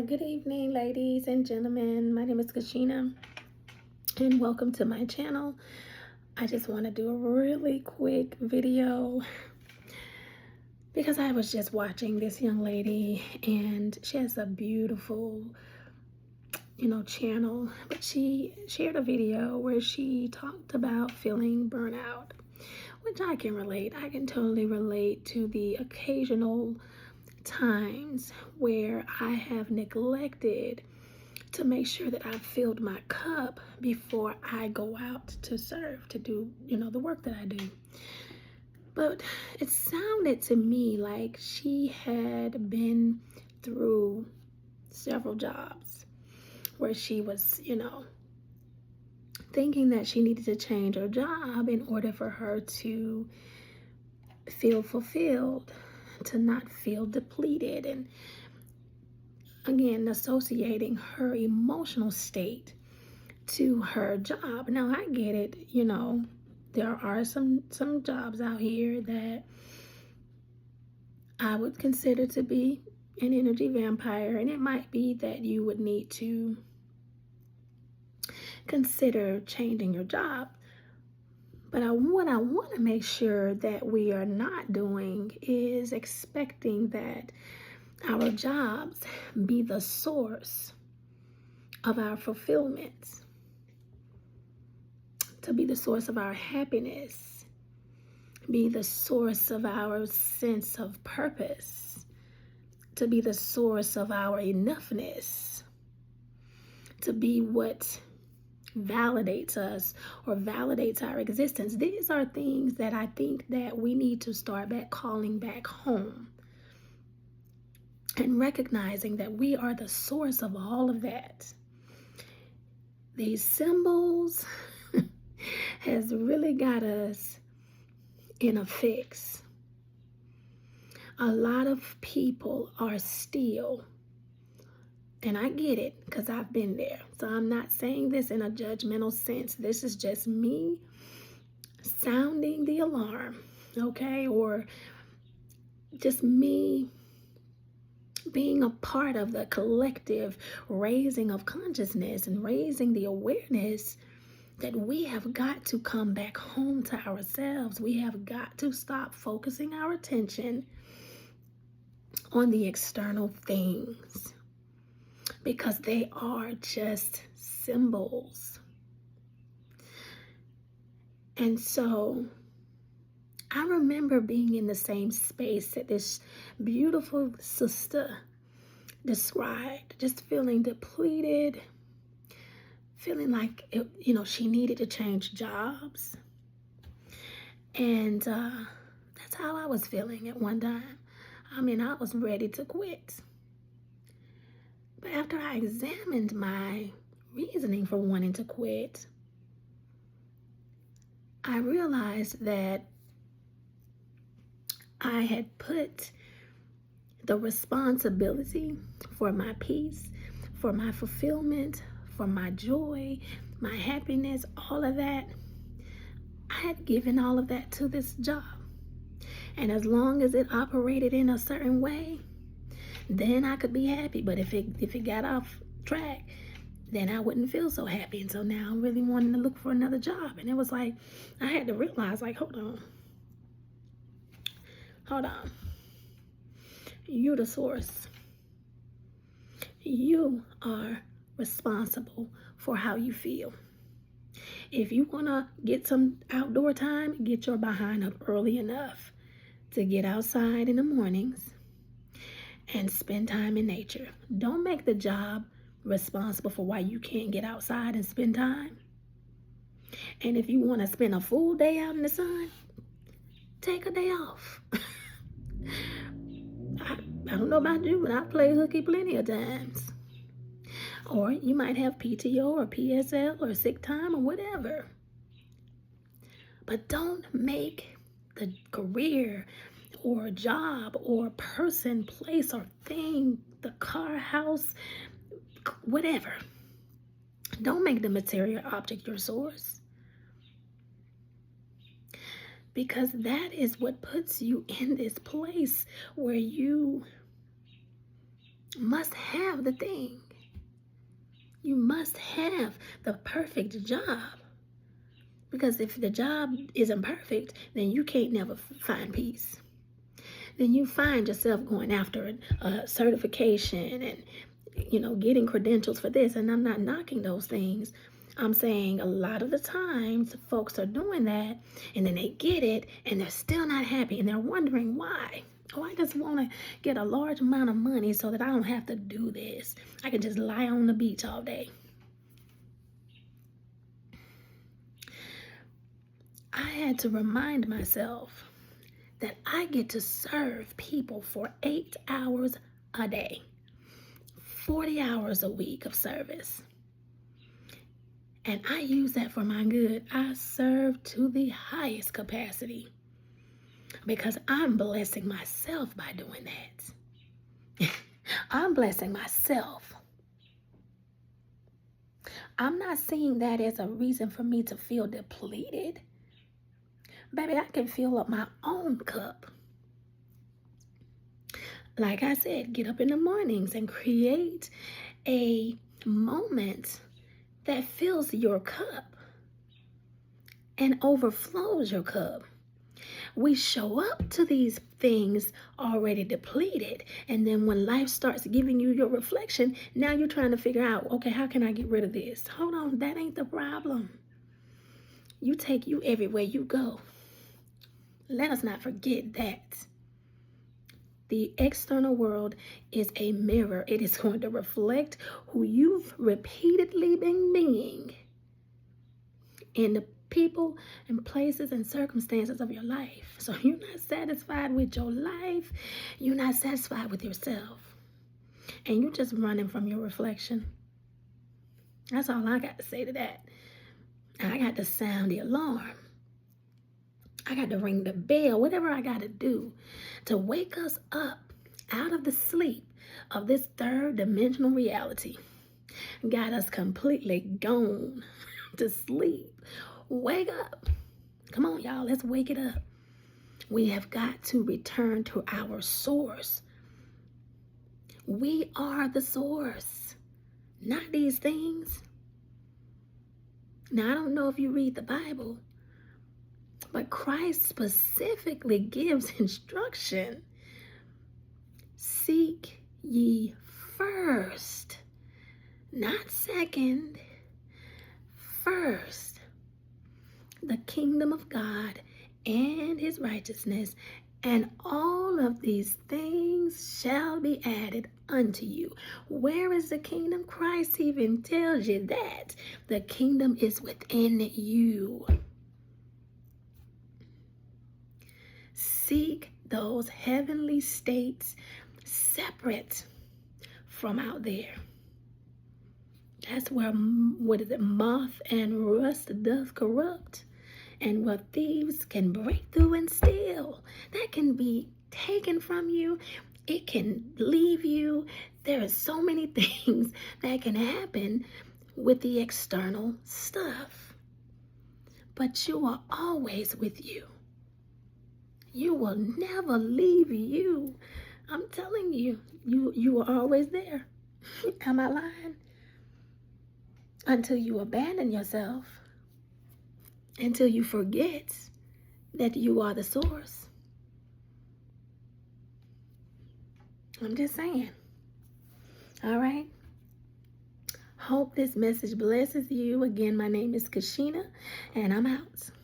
Good evening, ladies and gentlemen. My name is Kashina, and welcome to my channel. I just want to do a really quick video because I was just watching this young lady, and she has a beautiful, channel. But she shared a video where she talked about feeling burnout, which I can relate. I can totally relate to the occasional times where I have neglected to make sure that I filled my cup before I go out to serve, to do, the work that I do. But it sounded to me like she had been through several jobs where she was, thinking that she needed to change her job in order for her to feel fulfilled, to not feel depleted, and again, associating her emotional state to her job. Now, I get it, there are some jobs out here that I would consider to be an energy vampire, and it might be that you would need to consider changing your job. But what I want to make sure that we are not doing is expecting that our jobs be the source of our fulfillment, to be the source of our happiness, be the source of our sense of purpose, to be the source of our enoughness, to be what validates us or validates our existence. These are things that I think that we need to start back calling back home, and recognizing that we are the source of all of that. These symbols has really got us in a fix. A lot of people are still, and I get it because I've been there. So I'm not saying this in a judgmental sense. This is just me sounding the alarm, okay? Or just me being a part of the collective raising of consciousness and raising the awareness that we have got to come back home to ourselves. We have got to stop focusing our attention on the external things, because they are just symbols. And so I remember being in the same space that this beautiful sister described, just feeling depleted, feeling like, she needed to change jobs. And that's how I was feeling at one time. I was ready to quit. But after I examined my reasoning for wanting to quit, I realized that I had put the responsibility for my peace, for my fulfillment, for my joy, my happiness, all of that. I had given all of that to this job. And as long as it operated in a certain way, then I could be happy. But if it got off track, then I wouldn't feel so happy. And so now I'm really wanting to look for another job. And it was like, I had to realize, like, hold on. You're the source. You are responsible for how you feel. If you want to get some outdoor time, get your behind up early enough to get outside in the mornings and spend time in nature. Don't make the job responsible for why you can't get outside and spend time. And if you want to spend a full day out in the sun, take a day off. I don't know about you, but I play hooky plenty of times. Or you might have PTO or PSL or sick time or whatever. But don't make the career or job or person, place, or thing, the car, house, whatever. Don't make the material object your source. Because that is what puts you in this place where you must have the thing. You must have the perfect job. Because if the job isn't perfect, then you can't never find peace. Then you find yourself going after a certification and, getting credentials for this. And I'm not knocking those things. I'm saying a lot of the times folks are doing that and then they get it and they're still not happy and they're wondering why. Oh, I just want to get a large amount of money so that I don't have to do this. I can just lie on the beach all day. I had to remind myself that I get to serve people for 8 hours a day, 40 hours a week of service. And I use that for my good. I serve to the highest capacity because I'm blessing myself by doing that. I'm blessing myself. I'm not seeing that as a reason for me to feel depleted. Baby, I can fill up my own cup. Like I said, get up in the mornings and create a moment that fills your cup and overflows your cup. We show up to these things already depleted. And then when life starts giving you your reflection, now you're trying to figure out, okay, how can I get rid of this? Hold on, that ain't the problem. You take you everywhere you go. Let us not forget that. The external world is a mirror. It is going to reflect who you've repeatedly been being in the people and places and circumstances of your life. So you're not satisfied with your life. You're not satisfied with yourself. And you're just running from your reflection. That's all I got to say to that. I got to sound the alarm. I got to ring the bell, whatever I got to do to wake us up out of the sleep of this third dimensional reality. Got us completely gone to sleep. Wake up. Come on, y'all, let's wake it up. We have got to return to our source. We are the source, not these things. Now, I don't know if you read the Bible, but Christ specifically gives instruction. Seek ye first, not second, first, the kingdom of God and his righteousness, and all of these things shall be added unto you. Where is the kingdom? Christ even tells you that. The kingdom is within you. Seek those heavenly states separate from out there. That's where, moth and rust doth corrupt. And where thieves can break through and steal. That can be taken from you. It can leave you. There are so many things that can happen with the external stuff. But you are always with you. You will never leave you. I'm telling you, you are always there. Am I lying? Until you abandon yourself. Until you forget that you are the source. I'm just saying. All right. Hope this message blesses you. Again, my name is Kashina, and I'm out.